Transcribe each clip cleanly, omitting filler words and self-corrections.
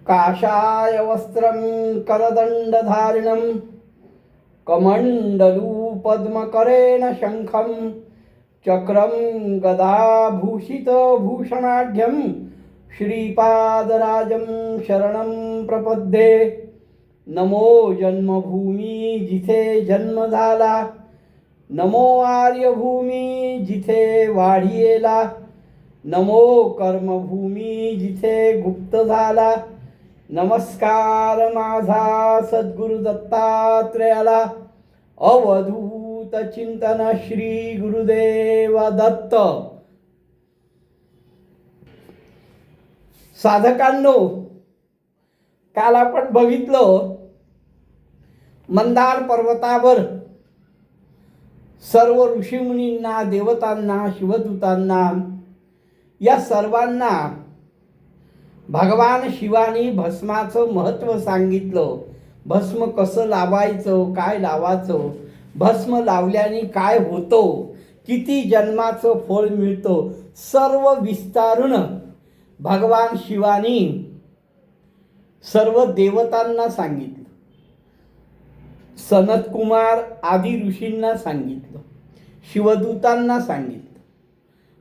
काषाय वस्त्रं करदण्डधारिणं कमण्डलूपद्मकरेण शङ्खं चक्रं गदाभूषितभूषणाढ्यं श्रीपादराजं शरणं प्रपद्ये। नमो जन्मभूमी जिथे जन्म झाला, नमो आर्यभूमी जिथे वाढियेला, नमो कर्मभूमी जिथे गुप्त झाला। नमस्कार माझा सद्गुरु दत्तात्रेयाला, अवधूत चिंतन श्री गुरुदेव दत्त। साधकांनो, काल आपण बघितलं मंदार पर्वतावर सर्व ऋषीमुनींना, देवतांना, शिवदूतांना, या सर्वांना भगवान शिवानी भस्माचं महत्त्व सांगितलं. भस्म कसं लावायचं, काय लावायचं, भस्म लावल्याने काय होतं, किती जन्माचं फळ मिळतं, सर्व विस्तारून भगवान शिवानी सर्व देवतांना सांगितलं. सनत कुमार आदी ऋषींना सांगितलं, शिवदूतांना सांगितलं.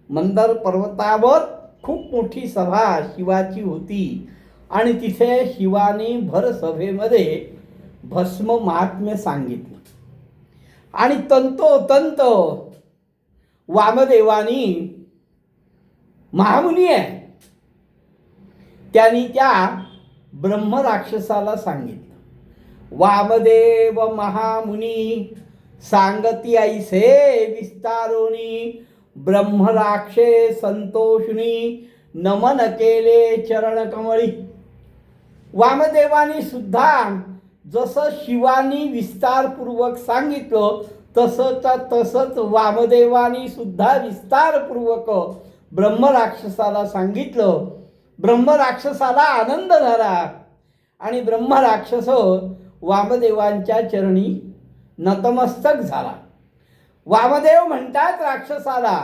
मंदार पर्वतावर खूप मोठी सभा शिवाची होती आणि तिथे शिवानी भर सभेमध्ये भस्म महात्म्य सांगितलं. आणि तंतोतंत वामदेवानी महामुनी आहे, त्यांनी त्या ब्रह्म राक्षसाला सांगितलं, वामदेव महामुनी सांगती ऐसे विस्तारोनी, ब्रह्मराक्षे संतोषणी नमन केले चरण कमळी. वामदेवानी सुद्धा जसं शिवानी विस्तारपूर्वक सांगितलं तसंच वामदेवानी सुद्धा विस्तारपूर्वक ब्रह्मराक्षसाला सांगितलं. ब्रह्मराक्षसाला आनंद झाला आणि ब्रह्मराक्षस वामदेवांच्या चरणी नतमस्तक झाला. वामदेव म्हणतात राक्षसाला,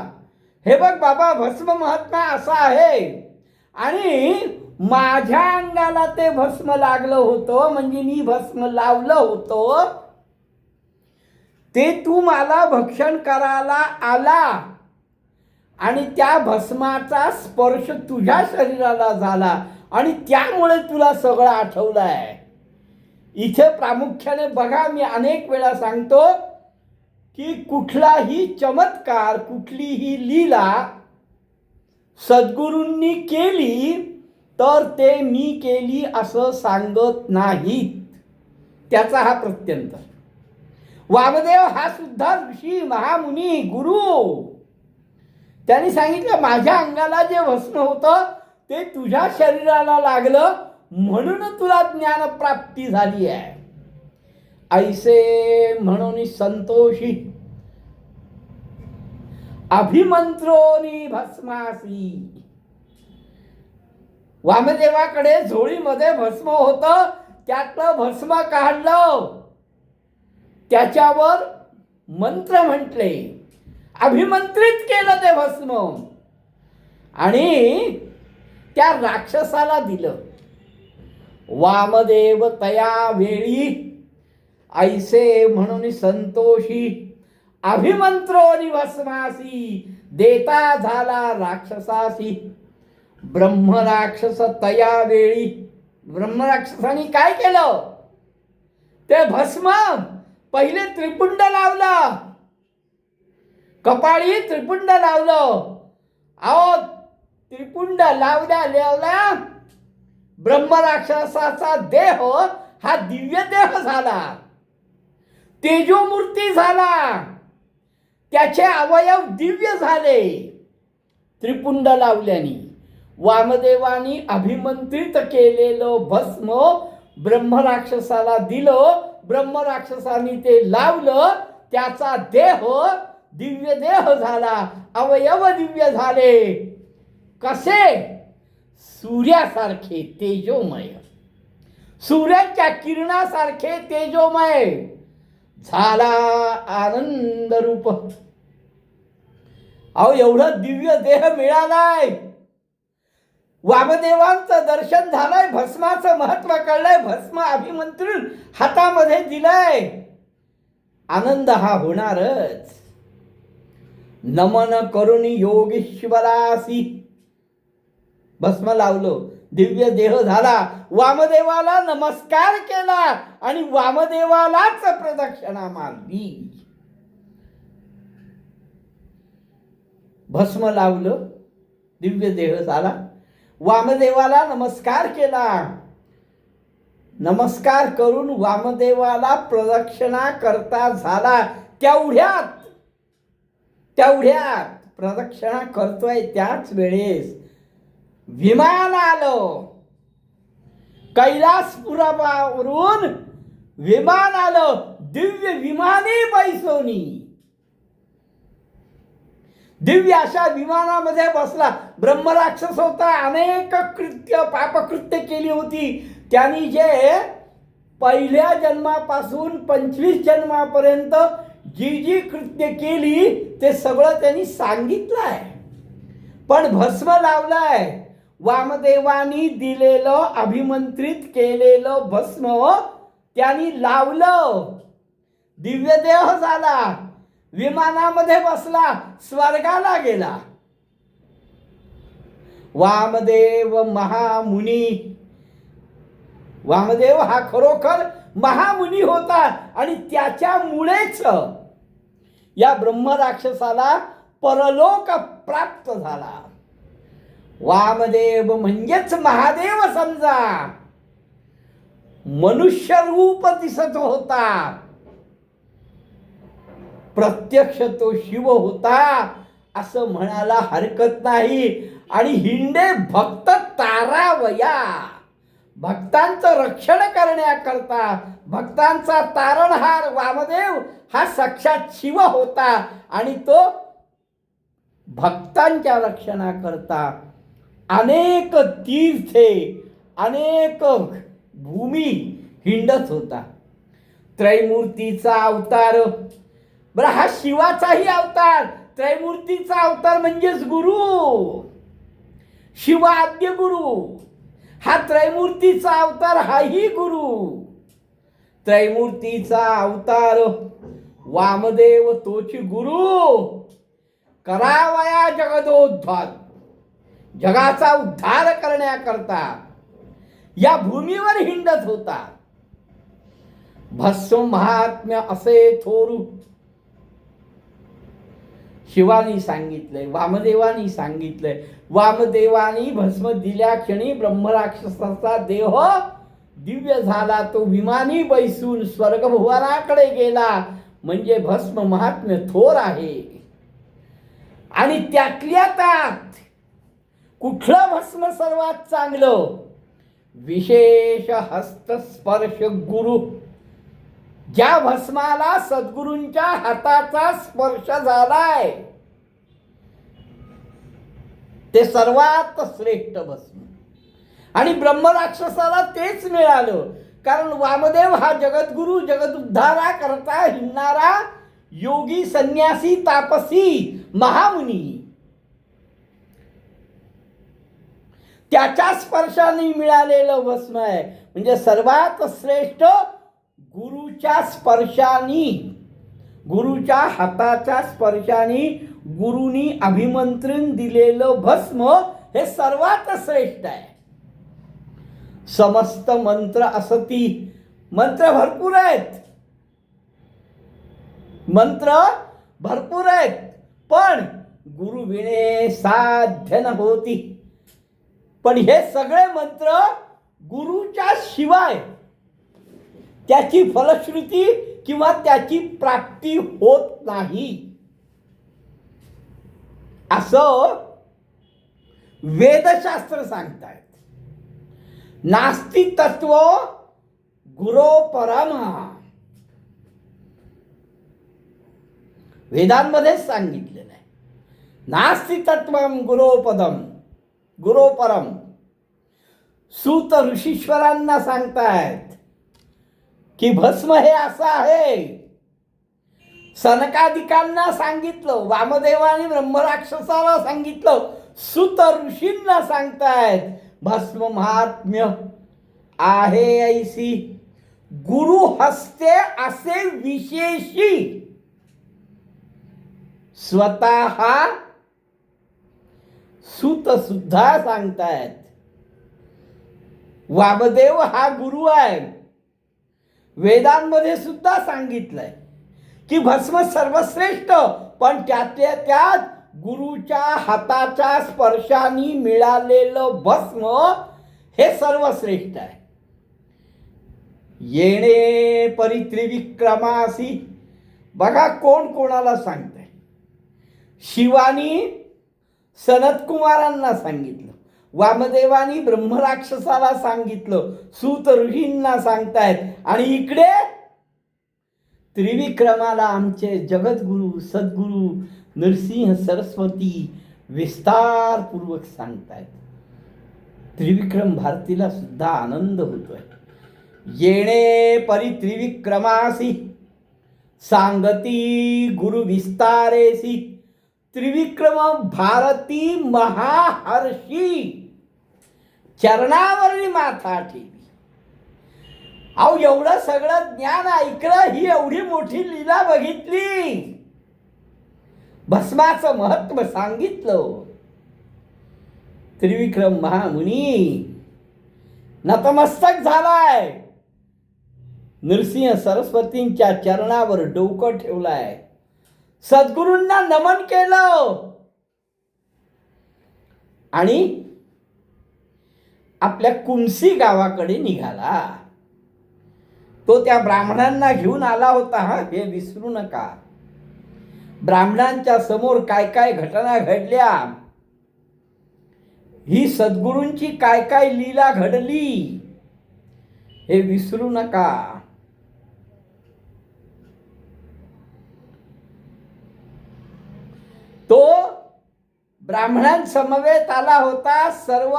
हे बघ बाबा, भस्म महात्मा असा आहे आणि माझ्या अंगाला ते भस्म लागलं होतं, म्हणजे मी भस्म लावलं होतं, ते तू मला भक्षण करायला आला आणि त्या भस्माचा स्पर्श तुझ्या शरीराला झाला आणि त्यामुळे तुला सगळं आठवलं आहे. इथे प्रामुख्याने बघा, मी अनेक वेळा सांगतो की कुठलाही चमत्कार, कुठलीही लीला सद्गुरूंनी केली तर ते मी केली असं सांगत नाहीत. त्याचा हा प्रत्यंतर. वामदेव हा सुद्धा ऋषी, महामुनी, गुरु. त्यांनी सांगितलं, माझ्या अंगाला जे भस्म होतं ते तुझ्या शरीराला लागलं म्हणून तुला ज्ञानप्राप्ती झाली आहे. ऐसे म्हणून संतोषी अभिमंत्रोनी भस्मासी. वामदेवाकडे झोळीमध्ये भस्म होतं, त्यातलं भस्म काढलं, त्याच्यावर मंत्र म्हटले, अभिमंत्रित केलं ते भस्म आणि त्या राक्षसाला दिलं. वामदेव तया वेळी ऐसे म्हणून संतोषी अभिमंत्रोनी भस्मासी, देता झाला राक्षसासी. ब्रह्मराक्षस तया वेळी, ब्रह्मराक्षसाने काय केलं, ते भस्म पहिले त्रिपुंड लावलं, कपाळी त्रिपुंड लावलं. अहो, त्रिपुंड लावल्या ब्रह्मराक्षसाचा देह हा दिव्य देह झाला, तेजोमूर्ती झाला, त्याचे अवयव दिव्य झाले त्रिपुंड लावल्याने. वामदेवानी अभिमंत्रित केलेलं भस्म ब्रह्मराक्षसाला दिलं, ब्रह्मराक्षसाने ते लावलं, त्याचा देह दिव्य देह झाला, अवयव दिव्य झाले. कसे? सूर्यासारखे तेजोमय, सूर्याच्या किरणासारखे तेजोमय झाला आनंद रूप. अहो, एवढं दिव्य देह मिळालाय वामदेवांचं दर्शन झालंय, भस्माचं महत्व कळलंय, भस्म अभिमंत्रून हातामध्ये दिलंय, आनंद हा होणारच. नमन करून योगीश्वरासी, भस्म लावलं, दिव्य देह झाला, वामदेवाला नमस्कार केला आणि वामदेवालाच प्रदक्षिणा मारली. भस्म लावलं, दिव्य देह झाला, वामदेवाला नमस्कार केला. नमस्कार करून वामदेवाला प्रदक्षिणा करता झाला. तेवढ्यात प्रदक्षिणा करतोय त्याच वेळेस विमान आलं. कैलासपुरावरून विमान आलं, दिव्य विमाने बैसोनी. दिव्य अशा विमानामध्ये बसला. ब्रह्मराक्षस होता, अनेक पापकृत्य केली होती. त्यांनी जे पहिल्या जन्मापासून 25 जन्मापर्यंत जी कृत्य केली ते सगळं त्यांनी सांगितलं आहे. पण भस्म लावलाय, वामदेवानी दिलेलं अभिमंत्रित केलेलं भस्म त्यांनी लावलं, दिव्य देह झाला, विमानामध्ये बसला, स्वर्गाला गेला. वामदेव महामुनी, वामदेव हा खरोखर महामुनी होता आणि त्याच्यामुळेच या ब्रह्मराक्षसाला परलोक प्राप्त झाला. वामदेव म्हणजेच महादेव समजा. मनुष्य रूप दिसत होता, प्रत्यक्ष तो शिव होता असं म्हणायला हरकत नाही. आणि हिंडे भक्त तारावया, भक्तांचं रक्षण करण्याकरता, भक्तांचा तारणहार वामदेव हा साक्षात शिव होता आणि तो भक्तांच्या रक्षणाकरता अनेक तीर्थे, अनेक भूमी हिंडत होता. त्रैमूर्तीचा अवतार, बरं हा शिवाचाही अवतार. त्रैमूर्तीचा अवतार म्हणजेच गुरु, शिव आद्य गुरु. हा त्रैमूर्तीचा अवतार, हाही गुरु. त्रैमूर्तीचा अवतार वामदेव तोची गुरु. करावया जगदोद्धार, जगाचा उद्धार करण्याकरता या भूमीवर हिंडत होता. भस्म महात्म्य असे थोरू शिवानी सांगितलंय, वामदेवानी सांगितलंय. वामदेवानी भस्म दिल्या क्षणी ब्रह्मराक्षसाचा देह दिव्य झाला, तो विमानी बैसून स्वर्गभुवनाकडे गेला. म्हणजे भस्म महात्म्य थोर आहे. आणि त्यातल्या त्यात कुठलं भस्म सर्वात चांगलं? विशेष हस्तस्पर्श गुरु. ज्या भस्माला सद्गुरूंच्या हाताचा स्पर्श झालाय ते सर्वात श्रेष्ठ भस्म. आणि ब्रह्मराक्षसाला तेच मिळालं, कारण वामदेव हा जगद्गुरु, जगदुद्धारा करता हिंडणारा योगी, संन्यासी, तापसी, महामुनी. त्याच्या स्पर्शाने मिळालेलं भस्म आहे. म्हणजे सर्वात श्रेष्ठ गुरुच्या स्पर्शाने, गुरुच्या हाताच्या स्पर्शाने गुरुनी अभिमंत्रण दिलेलं भस्म हे सर्वात श्रेष्ठ आहे. समस्त मंत्र असती, मंत्र भरपूर आहेत, मंत्र भरपूर आहेत, पण गुरु विणे साध्य न होती. पण हे सगळे मंत्र गुरुच्या शिवाय त्याची फलश्रुती किंवा त्याची प्राप्ती होत नाही असं वेदशास्त्र सांगतायत. नास्ति तत्व गुरो परमा, वेदांमध्ये सांगितलेलं आहे. नास्ति तत्वम गुरोपदम, गुरो परम. सूत ऋषीश्वरांना सांगतायत की भस्म हे असं आहे. सनकादिकांना सांगितलं, वामदेवानी ब्रह्मराक्षसाला सांगितलं, सूत ऋषींना सांगतायत भस्म महात्म्य आहे ऐसी गुरु हस्ते असे विशेषी स्वतः सूत सुद्धा सांगतायत. वामदेव हा गुरु आहे. वेदांमध्ये सुद्धा सांगितलंय की भस्म सर्वश्रेष्ठ, पण त्यातल्या त्यात गुरुच्या हाताच्या स्पर्शाने मिळालेलं भस्म हे सर्वश्रेष्ठ आहे. येणे परित्रिविक्रमासी, बघा कोण कोणाला सांगतंय. शिवानी सनत कुमारांना सांगितलं, वामदेवानी ब्रह्मराक्षसाला सांगितलं, सूत ऋषींना सांगतायत, आणि इकडे त्रिविक्रमाला आमचे जगद्गुरु सद्गुरु नरसिंह सरस्वती विस्तारपूर्वक सांगतायत. त्रिविक्रम भारतीला सुद्धा आनंद होतोय. येणे परित्रिविक्रमासी सांगती गुरु विस्तारेसी, त्रिविक्रम भारती महाहर्षी चरणावरली माथा ठेवी. अहो एवढं सगळं ज्ञान ऐकलं, ही एवढी मोठी लीला बघितली, भस्माचं महत्व सांगितलं. त्रिविक्रम महामुनी नतमस्तक झालाय, नरसिंह सरस्वतींच्या चरणावर डोकं ठेवलाय, सद्गुरूंना नमन केलं, आणि आपल्या कुमसी गावाकडे निघाला. तो त्या ब्राह्मणांना घेऊन आला होता, हे विसरू नका. ब्राह्मणांच्या समोर काय काय घटना घडल्या, ही सद्गुरूंची काय काय लीला घडली, हे विसरू नका. तो ब्राह्मणांसमवेत आला होता, सर्व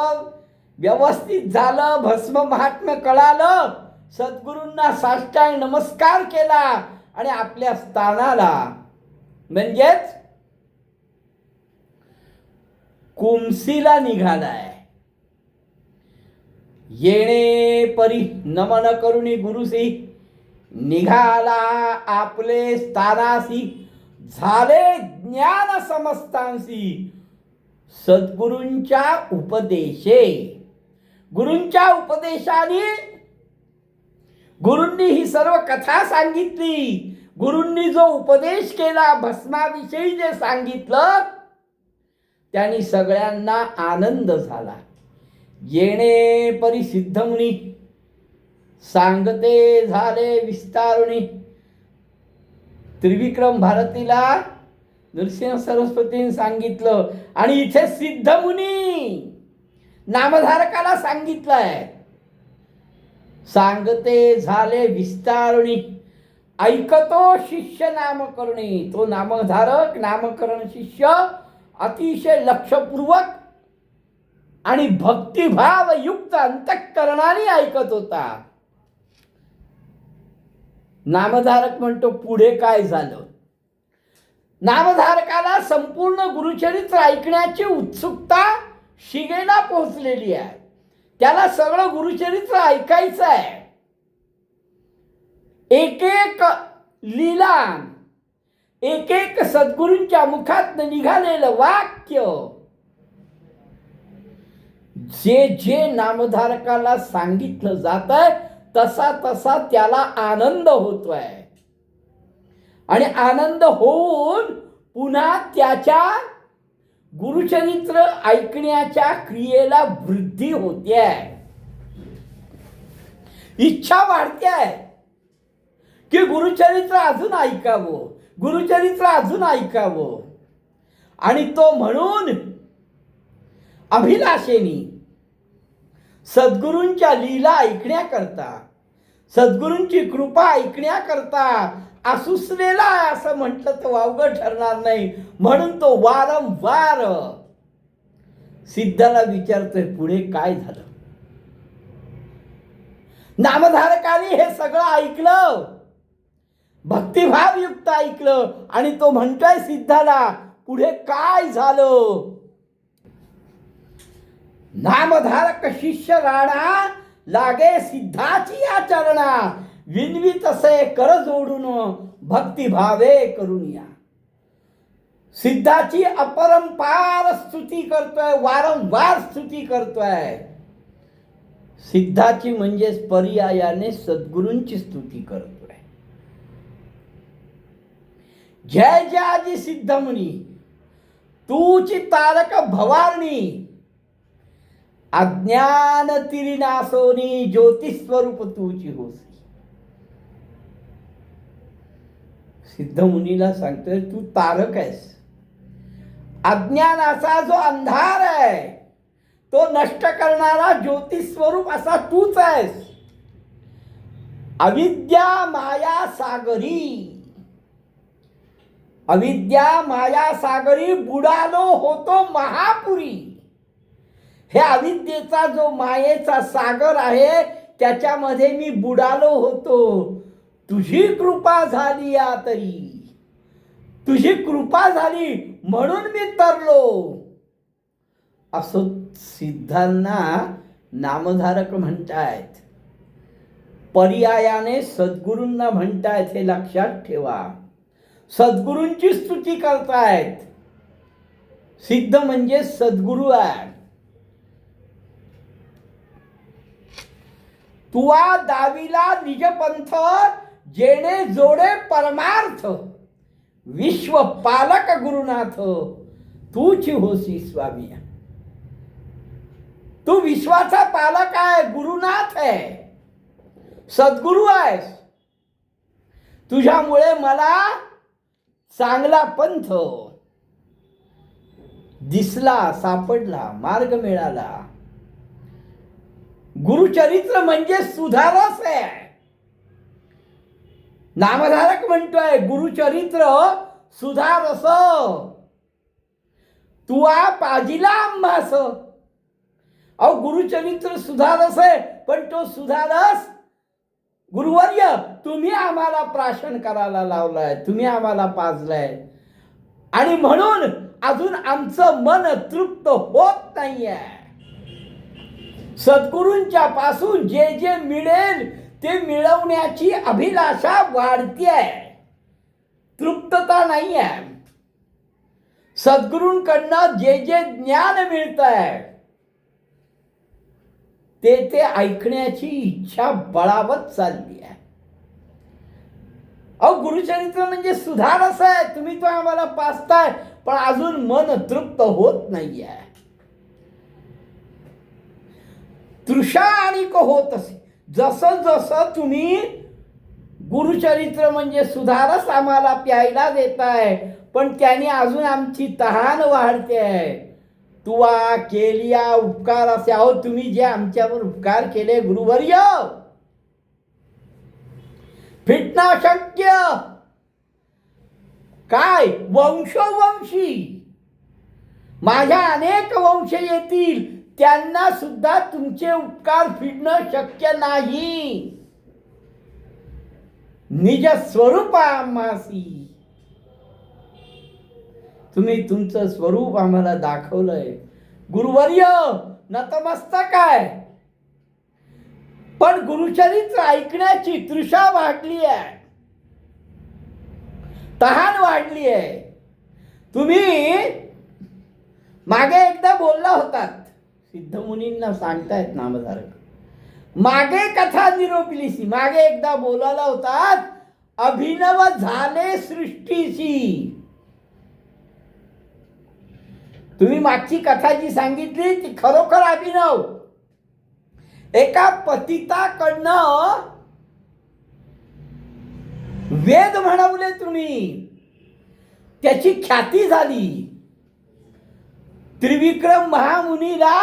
व्यवस्थित झालं, भस्म महात्म्य कळालं, सद्गुरूंना साष्टांग नमस्कार केला, आणि आपल्या स्थानाला म्हणजेच कुमसीला निघालाय. येणे परी नमन करुणी गुरुसी, निघाला आपले स्थानासी, झाले ज्ञान समस्तांसी, सद्गुरूंच्या उपदेशे. गुरूंच्या उपदेशाने गुरूंनी ही सर्व कथा सांगितली, गुरूंनी जो उपदेश केला, भस्माविषयी जे सांगितलं, त्यांनी सगळ्यांना आनंद झाला. येणे परिसिद्ध मुनी सांगते झाले विस्तारुणी. त्रिविक्रम भारतीला नरसिंह सरस्वतींनी सांगितलं, आणि इथे सिद्ध मुनी नामधारकाला सांगितलंय, सांगते झाले विस्तारुणी. ऐकतो शिष्य नामकरणी. तो नामधारक नामकरण शिष्य अतिशय लक्षपूर्वक आणि भक्तिभाव युक्त अंतःकरणाने ऐकत होता. नामधारक म्हणतो, पुढे काय झालं. नामधारकाला संपूर्ण गुरुचरित्र ऐकण्याची उत्सुकता शिगेला पोहोचलेली आहे. त्याला सगळं गुरुचरित्र ऐकायचं आहे. एक एक लीला, एक एक सद्गुरूंच्या मुखात निघालेलं वाक्य, जे जे नामधारकाला सांगितलं जात आहे, तसा तसा त्याला आनंद होतोय, आणि आनंद होऊन पुन्हा त्याच्या गुरुचरित्र ऐकण्याच्या क्रियेला वृद्धी होते. इच्छा वाढते की गुरुचरित्र अजून ऐकावं, गुरुचरित्र अजून ऐकावं, आणि तो म्हणून अभिलाषेने सद्गुरूंच्या लीला ऐकण्याकरता, सद्गुरूंची कृपा ऐकण्याकरता आसुसलेला असं म्हटलं तर वावगं ठरणार नाही. म्हणून तो वारंवार सिद्धाला विचारतोय, पुढे काय झालं. नामधारकाने हे सगळं ऐकलं, भक्तिभावयुक्त ऐकलं, आणि तो म्हणतोय सिद्धाला, पुढे काय झालं. नामधारक शिष्य राणा, लागे सिद्धाची या चरणा, विनवी तसे कर जोडून, भक्तिभावे करून या. सिद्धाची अपरंपार स्तुती करतोय, वारंवार स्तुती करतोय. सिद्धाची म्हणजेच पर्यायाने सद्गुरूंची स्तुती करतोय. जय जय आजी सिद्धमुनी, तूची तारक भवारणी, अज्ञान तिरिनासोनी, ज्योतिस्वरूप तूची होसी. सिद्धमुनीला सांगतोय तू तारक आहेस. अज्ञानाचा जो अंधार आहे तो नष्ट करणारा ज्योतिस्वरूप असा तूच आहेस. अविद्या माया सागरी, अविद्या माया सागरी बुडालो होतो महापुरी. हे अविद्येचा जो मायेचा सागर आहे त्याच्यामध्ये मी बुडालो होतो. तुझी कृपा झाली या तरी, तुझी कृपा झाली म्हणून मी तरलो. असं सिद्धांना नामधारक म्हणतायत, पर्यायाने सद्गुरूंना म्हणतायत. हे लक्षात ठेवा. सद्गुरूंची स्तुती करतायत. सिद्ध म्हणजे सद्गुरू आहे. तुवा दाविला निजपंथ, जेणे जोडे परमार्थ, विश्व पालक गुरुनाथ, तूची होसी स्वामी. तू विश्वाचा पालक आहे, गुरुनाथ आहे, सद्गुरू आहेस. तुझ्यामुळे मला चांगला पंथ दिसला, सापडला, मार्ग मिळाला. गुरुचरित्र म्हणजे सुधारस आहे. नामधारक म्हणतोय गुरुचरित्र सुधारस, तुआ पाजिला आंबास. अहो गुरुचरित्र सुधारस आहे, पण तो सुधारस गुरुवर्य तुम्ही आम्हाला प्राशन करायला लावलाय, तुम्ही आम्हाला पाजलाय, आणि म्हणून अजून आमचं मन तृप्त होत नाहीये. सद्गुरूंच्या पासून जे जे मिळेल ते मिळवण्याची अभिलाषा वाढतीये, तृप्तता नाहीये. सद्गुरूंकडनं जे जे ज्ञान मिळतंय ते ऐकण्याची इच्छा बळावत चालली आहे. अहो गुरुचरित्र म्हणजे सुधारस आहे, तुम्ही तो आम्हाला पाजताय, पण अजून मन तृप्त होत नाहीये. तृषा आणि होत असे. जसं जसं तुम्ही गुरुचरित्र म्हणजे सुधारस आम्हाला प्यायला देताय, पण त्याने अजून आमची तहान वाढते आहे. तुवा केलिया उपकार असे. अहो तुम्ही जे आमच्यावर उपकार केले गुरुवर्य, फिटणं शक्य काय. वंशोवंशी माझ्या अनेक वंश येतील, त्यांना सुद्धा तुमचे उपकार फिटणं शक्य नाही. निज स्वरूप आम्हासी, तुम्ही तुमचं स्वरूप आम्हाला दाखवलंय. गुरुवर्य नतमस्तक आहे, पण गुरुचरित्र ऐकण्याची तृषा वाढली आहे, तहान वाढली आहे. तुम्ही मागे एकदा बोलला होतात, सिद्धमुनींना सांगतायत नामधारक, मागे कथा निरोपलीसी, मागे एकदा बोलायला होतात, अभिनव झाले सृष्टीची. तुम्ही मागची कथा जी सांगितली ती खरोखर अभिनव. एका पतिताकडनं वेद म्हणवले तुम्ही, त्याची ख्याती झाली. त्रिविक्रम महामुनीला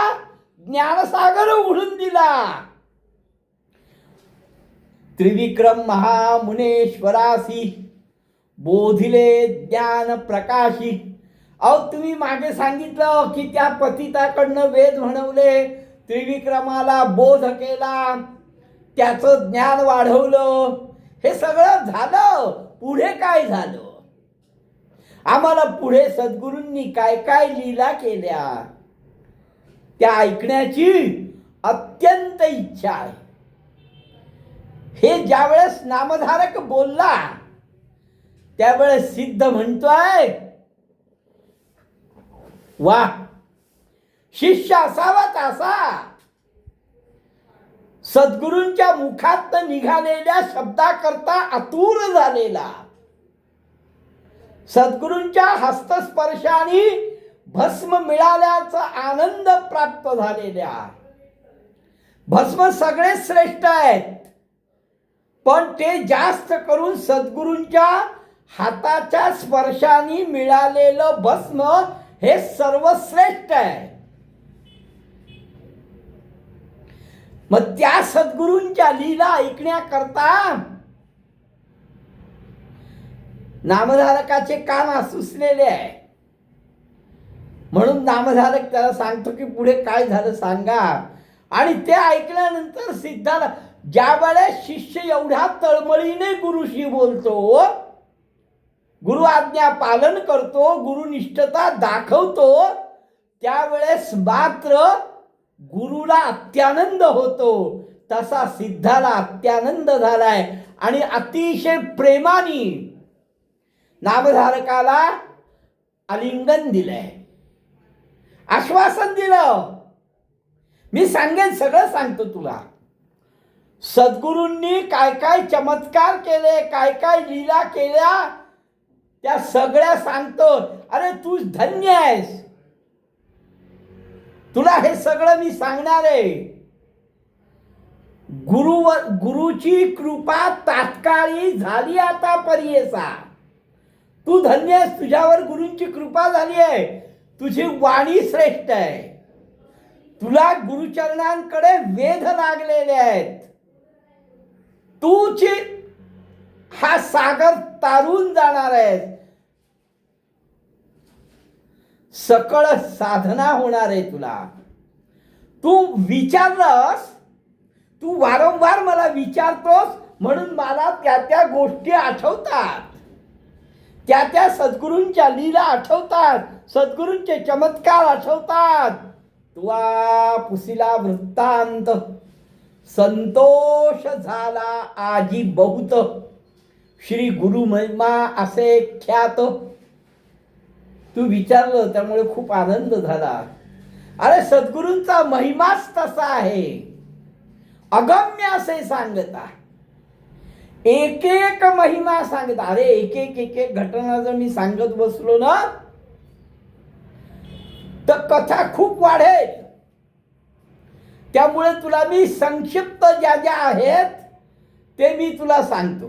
ज्ञानसागर उघडून दिला. त्रिविक्रम महामुनेश्वरासी बोधिले ज्ञान प्रकाशी. अहो तुम्ही मागे सांगितलं की त्या पतिताकडनं वेद म्हणवले, त्रिविक्रमाला बोध केला, त्याचं ज्ञान वाढवलं. हे सगळं झालं. पुढे काय झालं? आम्हाला पुढे सद्गुरूंनी काय काय लीला केल्या. त्या ऐकण्याची अत्यंत इच्छा आहे. हे ज्यावेळेस नामधारक बोलला त्यावेळेस सिद्ध म्हणतोय, वा, शिष्य असावा तसा. सद्गुरूंच्या मुखात निघालेल्या शब्दाकरता आतुर झालेला, सद्गुरूंच्या हस्तस्पर्शाने भस्म मिळाल्याचा आनंद प्राप्त झालेल्या. भस्म सगळे श्रेष्ठ आहेत, पण ते जास्त करून सद्गुरूंच्या हाताच्या स्पर्शाने मिळालेलं भस्म हे सर्वश्रेष्ठ आहे. मग त्या सद्गुरूंच्या लीला ऐकण्याकरता नामधारकाचे कान आसुसलेले आहे. म्हणून नामधारक त्याला सांगतो की पुढे काय झालं सांगा. आणि ते ऐकल्यानंतर सिद्धाला, ज्या वेळेस शिष्य एवढ्या तळमळीने गुरुशी बोलतो, गुरु आज्ञा पालन करतो, गुरुनिष्ठता दाखवतो, त्यावेळेस मात्र गुरुला अत्यानंद होतो. तसा सिद्धाला अत्यानंद झालाय आणि अतिशय प्रेमाने नामधारकाला आलिंगन दिलंय, आश्वासन दिलं, मी सांगेन, सगळं सांगतो तुला. सद्गुरूंनी काय काय चमत्कार केले, काय काय लीला केल्या, त्या सगळ्या सांगतो. अरे तू धन्य आहेस, तुला हे सगळं मी सांगणार आहे. गुरुची कृपा तात्काळी झाली आता परीयसा. तू धन्य आहेस, तुझ्यावर गुरूंची कृपा झाली आहे. तुझी वाणी श्रेष्ठ आहे, तुला गुरुचरणांकडे वेध लागलेले आहेत. तूच हा सागर तारून जाणार आहेस. सकळ साधना होणार आहे तुला. तू विचारलंस, तू वारंवार मला विचारतोस, म्हणून मला त्या त्या गोष्टी आठवतात, त्या त्या सद्गुरूंच्या लीला आठवतात, सद्गुरूंचे चमत्कार आठवतात. तुवा पुसिला वृत्तांत, संतोष झाला आजी बहुत. श्री गुरु महिमा असे ख्यात. तू विचारलं त्यामुळे खूप आनंद झाला. अरे सद्गुरूंचा महिमाच तसा आहे, अगम्य असे सांगता, एक एक महिमा सांगता. अरे एक एक एक एक घटना जर मी सांगत बसलो ना तर कथा खूप वाढेल. त्यामुळे तुला मी संक्षिप्त ज्या ज्या आहेत ते मी तुला सांगतो,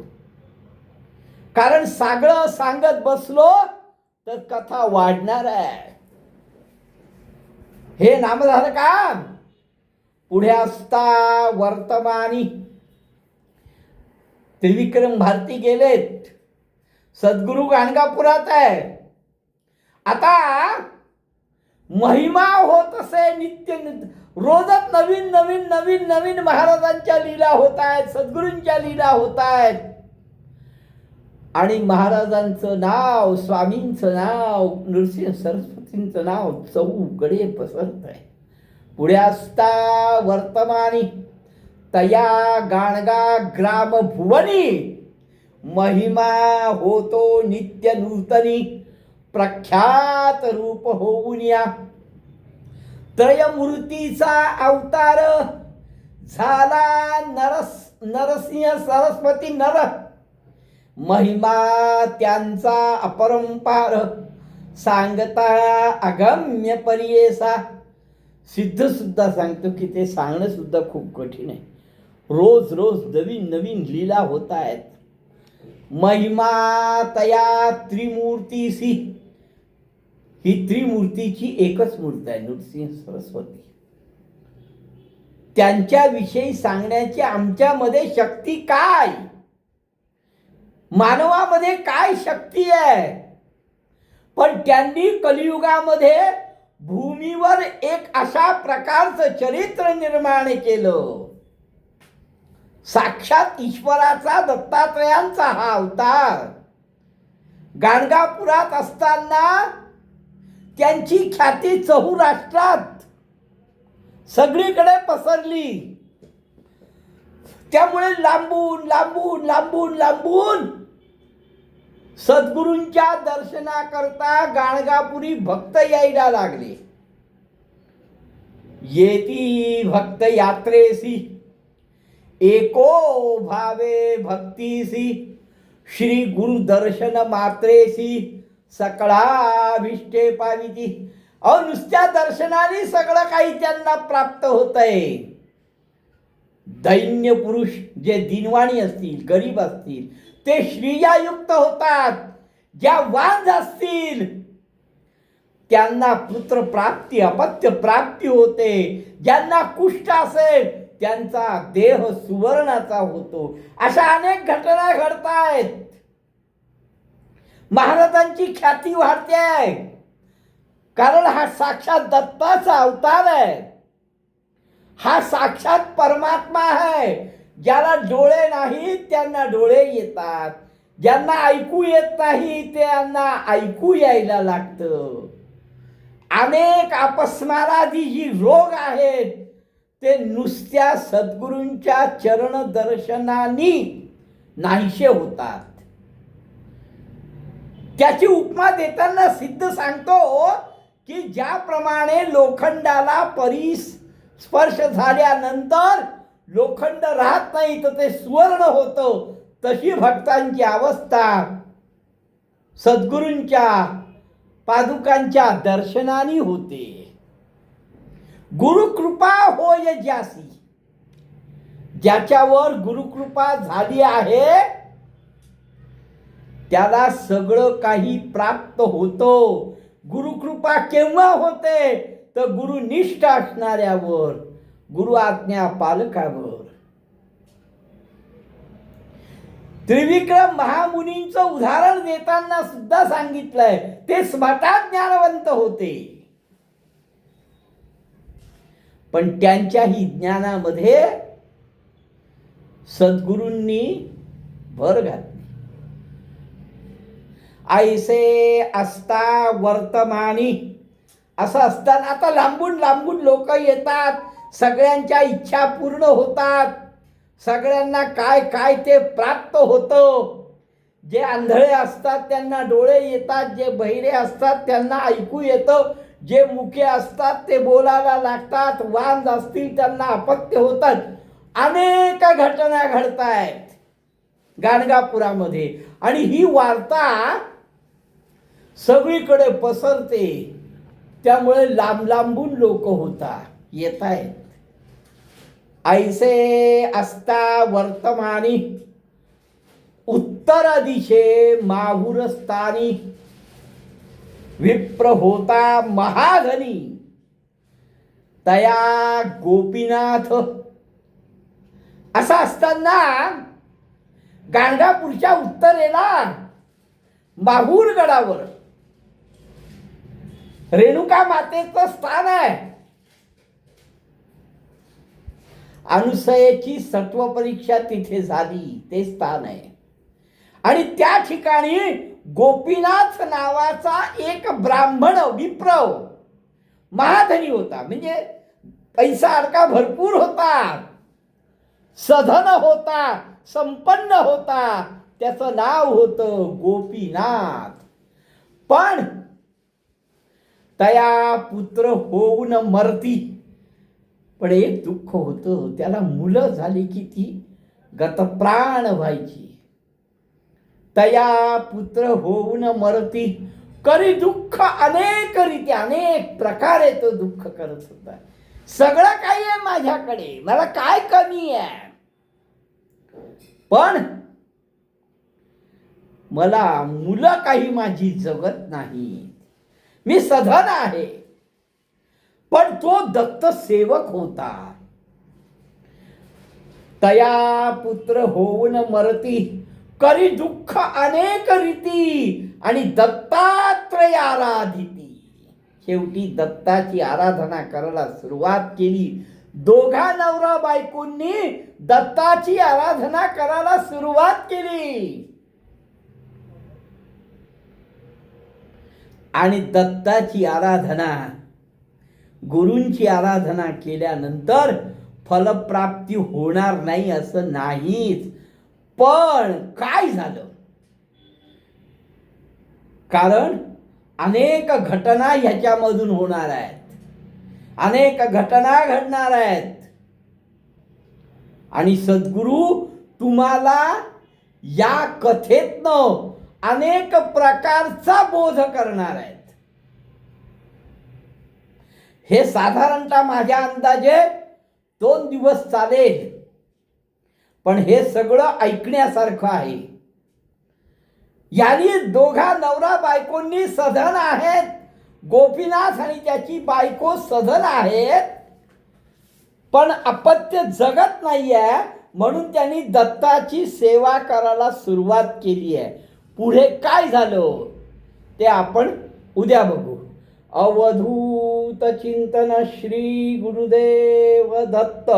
कारण सगळं सांगत बसलो तर कथा वाढणार आहे. हे नामधारका, पुढे असता वर्तमानी त्रिविक्रम भारती गेलेत, सद्गुरु गाणगापुरात आहे. आता महिमा होत असे नित्य, रोजच नवीन नवीन नवीन नवीन महाराजांच्या लीला होत आहेत, सद्गुरूंच्या लीला होत आहेत. आणि महाराजांचं नाव, स्वामींचं नाव, नृसिंह सरस्वतींचं नाव चौकडे पसरत आहे. पुढे असता वर्तमानी तया गाणगा ग्राम भुवनी, महिमा होतो नित्य नूतनी, प्रख्यात रूप होऊन या. त्रयमूर्तीचा अवतार झाला नरसिंह सरस्वती नर, महिमा त्यांचा अपरंपार, सांगता अगम्य परीयसा. सिद्ध सुद्धा सांगतो की ते सांगणं सुद्धा खूप कठीण आहे. रोज रोज नवीन नवीन लीला होत आहेत. महिमा तया त्रिमूर्तीसी, ही त्रिमूर्तीची एकच मूर्त आहे, नृसिंह सरस्वती. त्यांच्याविषयी सांगण्याची आमच्यामध्ये शक्ती काय, मानवामध्ये काय शक्ती आहे. पण त्यांनी कलियुगामध्ये भूमीवर एक अशा प्रकारचं चरित्र निर्माण केलं. साक्षात ईश्वराचा, दत्तात्रयांचा हा अवतार. गाणगापुरात असताना त्यांची ख्याती चहुराष्ट्रात सगळीकडे पसरली. त्यामुळे लांबून लांबून लांबून लांबून सद्गुरूंच्या दर्शनाकरता गाणगापुरी भक्त यायला लागले. येती भक्त यात्रेसी एको भावे भक्तीसी, श्री गुरु दर्शन मात्रेसी सकळाभिष्टे पाविती. नुसत्या दर्शनाने सगळं काही त्यांना प्राप्त होत आहे. दैन्य पुरुष जे दिनवाणी असतील, गरीब असतील, ते श्रीयायुक्त होतात. ज्या वांझ असतील त्यांना पुत्र प्राप्ती, अपत्य प्राप्ती होते. ज्यांना कुष्ठ असेल त्यांचा देह सुवर्णाचा होतो. अशा अनेक घटना घडतायत. महाराजांची ख्याती वाढते आहे, कारण हा साक्षात दत्ताचा अवतार आहे. हा साक्षात परमात्मा आहे. ज्याला डोळे नाहीत त्यांना डोळे येतात. ज्यांना ऐकू येत नाही त्यांना ऐकू यायला लागतं. अनेक अपस्मारादी जी रोग आहेत ते नुसत्या सद्गुरूंच्या चरण दर्शनाने नाहीसे होतात. त्याची उपमा देताना सिद्ध सांगतो की ज्याप्रमाणे लोखंडाला स्पर्श झाल्यानंतर लोखंड राहत नाही तर ते सुवर्ण होतं, तशी भक्तांची अवस्था सद्गुरूंच्या पादुकांच्या दर्शनाने होते. गुरुकृपा होय ज्यासी, ज्याच्यावर गुरुकृपा झाली आहे त्याला सगळं काही प्राप्त होतं. गुरुकृपा केव्हा होते तर गुरुनिष्ठ असणाऱ्यावर, गुरु आज्ञा पालकावर. त्रिविक्रम महामुनींचं उदाहरण देताना सुद्धा सांगितलंय, ते स्वतः ज्ञानवंत होते, पण त्यांच्याही ज्ञानामध्ये सद्गुरूंनी भर घातली. ऐसे असता वर्तमानी, असं असताना आता लांबून लांबून लोक येतात, सगळ्यांच्या इच्छा पूर्ण होतात, सगळ्यांना काय काय ते प्राप्त होतं. जे आंधळे असतात त्यांना डोळे येतात, जे बहिरे असतात त्यांना ऐकू येतं, जे मुके असतात ते बोलायला लागतात, वांझ असतील त्यांना अपत्य होतात. अनेक घटना घडतायत गाणगापुरामध्ये आणि ही वार्ता सगळीकडे पसरते. त्यामुळे लांब लांबून लोक येत आहेत. ऐसे असता वर्तमानी उत्तर दिशे माहुरस्थानी, विप्र होता महाधनी तया गोपीनाथ. असं असताना गाणगापूरच्या उत्तरेला माहूर गडावर रेणुका मातेचं स्थान आहे. अनुसयेची सत्व परीक्षा तिथे झाली, ते स्थान आहे. आणि त्या ठिकाणी गोपीनाथ नावाचा एक ब्राह्मण विप्र महाधनी होता. म्हणजे पैसा अडका भरपूर होता, सधन होता, संपन्न होता. त्याचं नाव होतं गोपीनाथ. पण तया पुत्र होऊन मरती. पण एक दुःख होतं, त्याला मुलं झाली की ती गतप्राण व्हायची. तया पुत्र होऊन मरती, करी दुःख अनेक रीती, अनेक प्रकारे तो दुःख करत होता. सगळं काही आहे माझ्याकडे, मला काय कमी आहे, पण मला मुलं काही माझी जगत नाही. मी सधन आहे. पण तो दत्त सेवक होता. तया पुत्र होऊन मरती, करी दुःख अनेक रीती आणि दत्तात्रय आराधिती. शेवटी दत्ताची आराधना करायला सुरुवात केली. दोघा नवरा बायकोंनी दत्ताची आराधना करायला सुरुवात केली. आणि दत्ताची आराधना गुरूंची आराधना केल्यानंतर फलप्राप्ती होणार नाही असं नाहीच. पण काय झालं? कारण अनेक घटना ह्याच्यामधून होणार आहेत, अनेक घटना घडणार आहेत आणि सद्गुरू तुम्हाला या कथेतनं अनेक प्रकारचा बोध करणार आहेत. हे साधारणतः माझ्या अंदाजे 2 दिवस चालेल, पण हे सगळं ऐकण्यासारखं आहे. यांनी दोघा नवरा बायकोंनी सधन आहेत, गोपीनाथ आणि त्याची बायको सधन आहेत, पण अपत्य जगत नाहीये म्हणून त्यांनी दत्ताची सेवा करायला सुरुवात केली आहे. पुढे काय झालं ते आपण उद्या बघू. अवधूत चिंतन श्री गुरुदेव दत्त.